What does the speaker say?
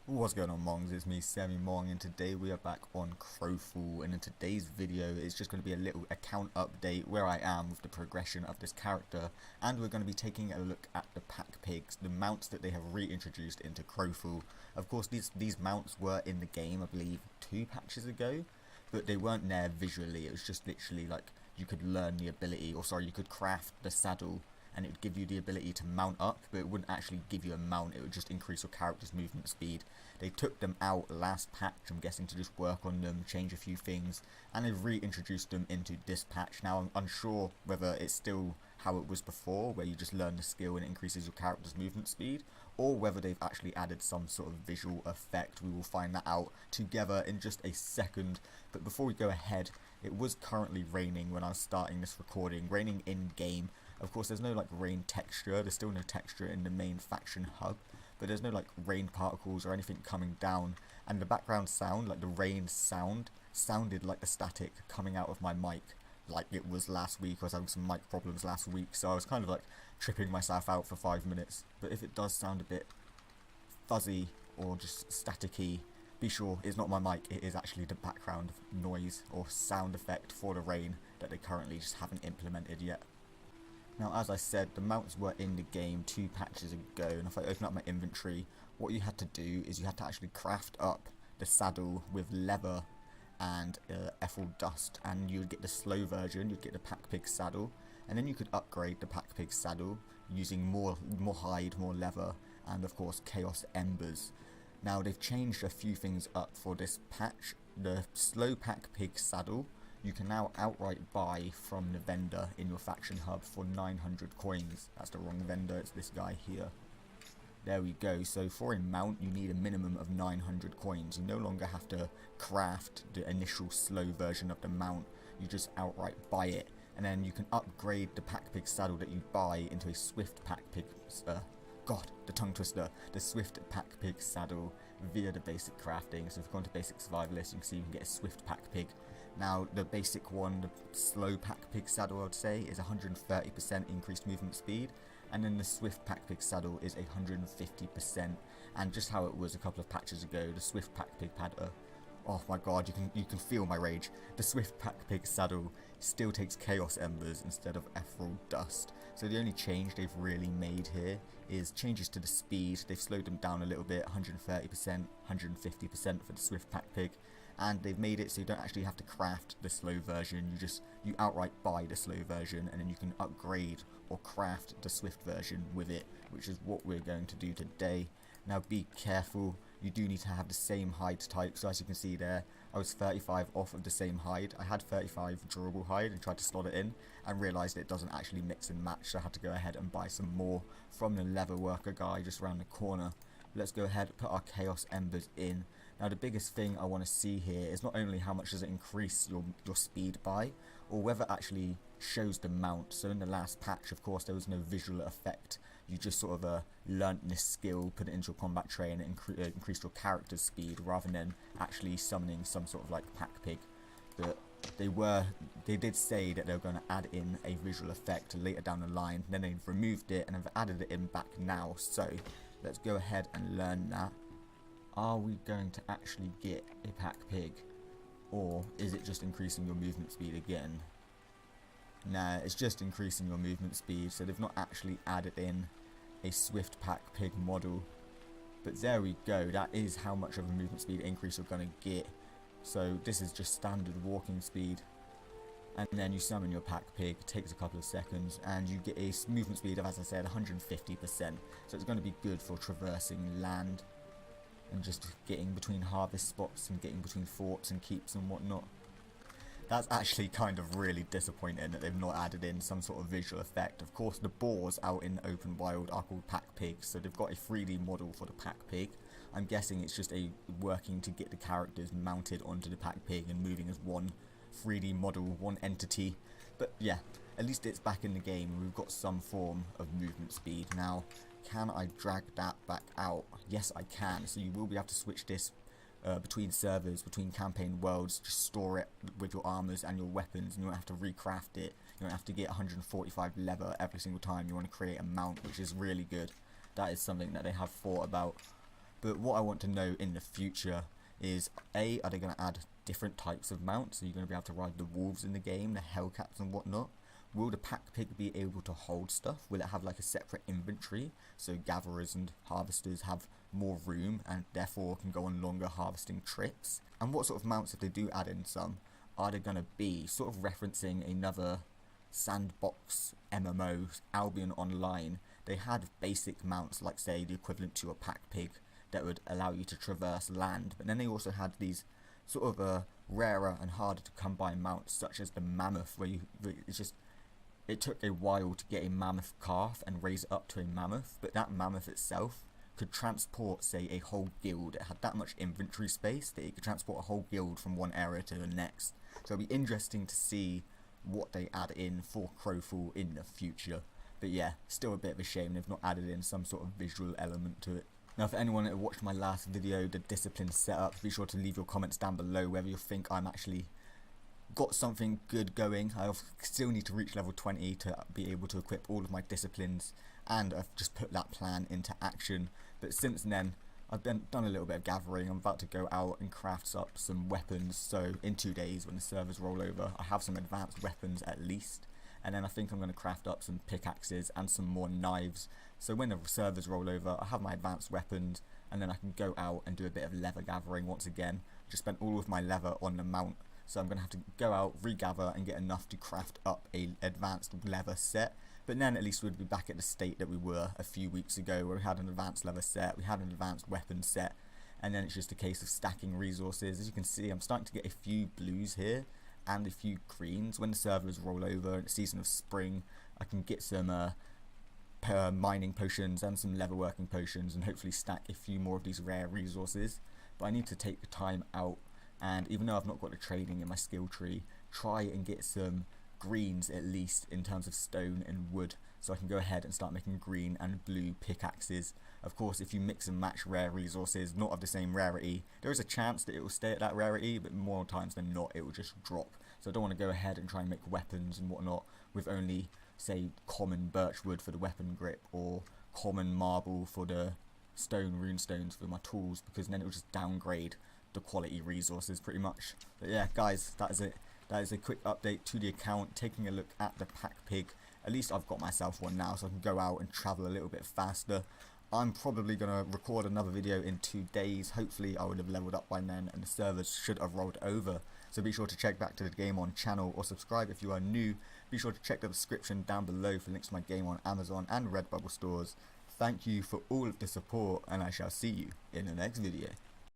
What's going on, Mongs? It's me, SemiMong, and today we are back on Crowfall. And in today's video, it's just going to be a little account update where I am with the progression of this character, and we're going to be taking a look at the pack pigs, the mounts that they have reintroduced into Crowfall. Of course, these mounts were in the game, I believe, 2 patches ago, but they weren't there visually. It was just literally like you could learn the ability, or sorry, you could craft the saddle and it would give you the ability to mount up, but it wouldn't actually give you a mount, it would just increase your character's movement speed. They took them out last patch, I'm guessing, to just work on them, change a few things, and they've reintroduced them into this patch. Now I'm unsure whether it's still how it was before, where you just learn the skill and it increases your character's movement speed, or whether they've actually added some sort of visual effect. We will find that out together in just a second. But before we go ahead, it was currently raining when I was starting this recording, raining in game. Of course, there's no like rain texture, there's still no texture in the main faction hub, but there's no like rain particles or anything coming down, and the background sound, like the rain sound, sounded like the static coming out of my mic, like it was last week. I was having some mic problems last week, so I was kind of like tripping myself out for 5 minutes. But if it does sound a bit fuzzy or just staticky, be sure it's not my mic, it is actually the background noise or sound effect for the rain that they currently just haven't implemented yet. Now, as I said, the mounts were in the game 2 patches ago, and if I open up my inventory, what you had to do is you had to actually craft up the saddle with leather and ethel dust, and you would get the slow version, you'd get the pack pig saddle, and then you could upgrade the pack pig saddle using more hide, more leather, and of course chaos embers. Now, they've changed a few things up for this patch. The slow pack pig saddle you can now outright buy from the vendor in your faction hub for 900 coins. That's the wrong vendor, it's this guy here. There we go. So for a mount, you need a minimum of 900 coins. You no longer have to craft the initial slow version of the mount. You just outright buy it. And then you can upgrade the pack pig saddle that you buy into a swift pack pig... God, the tongue twister. The swift pack pig saddle via the basic crafting. So if you go into basic survivalist, you can see you can get a swift pack pig. Now, the basic one, the slow pack pig saddle, I would say, is 130% increased movement speed, and then the swift pack pig saddle is 150%. And just how it was a couple of patches ago, the swift pack pig padder. Oh my god, you can feel my rage. The swift pack pig saddle still takes chaos embers instead of ethereal dust. So the only change they've really made here is changes to the speed. They've slowed them down a little bit, 130%, 150% for the swift pack pig. And they've made it so you don't actually have to craft the slow version, you outright buy the slow version, and then you can upgrade or craft the swift version with it, which is what we're going to do today. Now be careful, you do need to have the same hide type. So as you can see there, I was 35 off of the same hide. I had 35 durable hide and tried to slot it in and realised it doesn't actually mix and match, so I had to go ahead and buy some more from the leather worker guy just around the corner. Let's go ahead and put our chaos embers in. Now the biggest thing I want to see here is not only how much does it increase your speed by, or whether it actually shows the mount. So in the last patch, of course, there was no visual effect. You just sort of learnt this skill, put it into your combat tray, and it increased your character's speed rather than actually summoning some sort of like pack pig. But they did say that they were going to add in a visual effect later down the line. Then they've removed it and have added it in back now. So let's go ahead and learn that. Are we going to actually get a pack pig, or is it just increasing your movement speed again? Nah, it's just increasing your movement speed, so they've not actually added in a swift pack pig model. But there we go, that is how much of a movement speed increase you're going to get. So this is just standard walking speed. And then you summon your pack pig, it takes a couple of seconds, and you get a movement speed of, as I said, 150%. So it's going to be good for traversing land and just getting between harvest spots and getting between forts and keeps and whatnot. That's actually kind of really disappointing that they've not added in some sort of visual effect. Of course, the boars out in the open wild are called pack pigs, so they've got a 3D model for the pack pig. I'm guessing it's just a working to get the characters mounted onto the pack pig and moving as one 3D model, one entity. But yeah, at least it's back in the game and we've got some form of movement speed. Now, can I drag that back out? Yes, I can. So you will be able to switch this between servers, between campaign worlds. Just store it with your armors and your weapons, and you won't have to recraft it. You don't have to get 145 leather every single time you want to create a mount, which is really good. That is something that they have thought about. But what I want to know in the future is, A, are they going to add different types of mounts? Are you going to be able to ride the wolves in the game, the hellcats and whatnot? Will the pack pig be able to hold stuff? Will it have like a separate inventory so gatherers and harvesters have more room and therefore can go on longer harvesting trips? And what sort of mounts, if they do add in some, are they going to be? Sort of referencing another sandbox MMO, Albion Online. They had basic mounts like, say, the equivalent to a pack pig that would allow you to traverse land, but then they also had these sort of rarer and harder to come by mounts such as the mammoth, where it took a while to get a mammoth calf and raise it up to a mammoth, but that mammoth itself could transport, say, a whole guild. It had that much inventory space that it could transport a whole guild from one area to the next. So it'll be interesting to see what they add in for Crowfall in the future. But yeah, still a bit of a shame they've not added in some sort of visual element to it. Now, for anyone that watched my last video, the discipline setup, be sure to leave your comments down below whether you think I'm actually got something good going. I still need to reach level 20 to be able to equip all of my disciplines, and I've just put that plan into action. But since then, I've done a little bit of gathering. I'm about to go out and craft up some weapons, so in 2 days when the servers roll over, I have some advanced weapons at least. And then I think I'm going to craft up some pickaxes and some more knives, so when the servers roll over, I have my advanced weapons, and then I can go out and do a bit of leather gathering once again. I just spent all of my leather on the mount, so I'm going to have to go out, regather, and get enough to craft up a advanced leather set. But then at least we'd be back at the state that we were a few weeks ago, where we had an advanced leather set, we had an advanced weapon set, and then it's just a case of stacking resources. As you can see, I'm starting to get a few blues here, and a few greens. When the servers roll over in the season of spring, I can get some mining potions and some leatherworking potions, and hopefully stack a few more of these rare resources. But I need to take the time out, and even though I've not got the trading in my skill tree, try and get some greens at least in terms of stone and wood, so I can go ahead and start making green and blue pickaxes. Of course, if you mix and match rare resources not of the same rarity, there is a chance that it will stay at that rarity, but more times than not it will just drop. So I don't want to go ahead and try and make weapons and whatnot with only, say, common birchwood for the weapon grip or common marble for the stone runestones for my tools, because then it will just downgrade the quality resources pretty much. But yeah, guys, that is it. That is a quick update to the account, taking a look at the pack pig. At least I've got myself one now, so I can go out and travel a little bit faster. I'm probably going to record another video in 2 days. Hopefully I would have leveled up by then and the servers should have rolled over. So be sure to check back to the Game On channel, or subscribe if you are new. Be sure to check the description down below for links to my Game On Amazon and Redbubble stores. Thank you for all of the support, and I shall see you in the next video.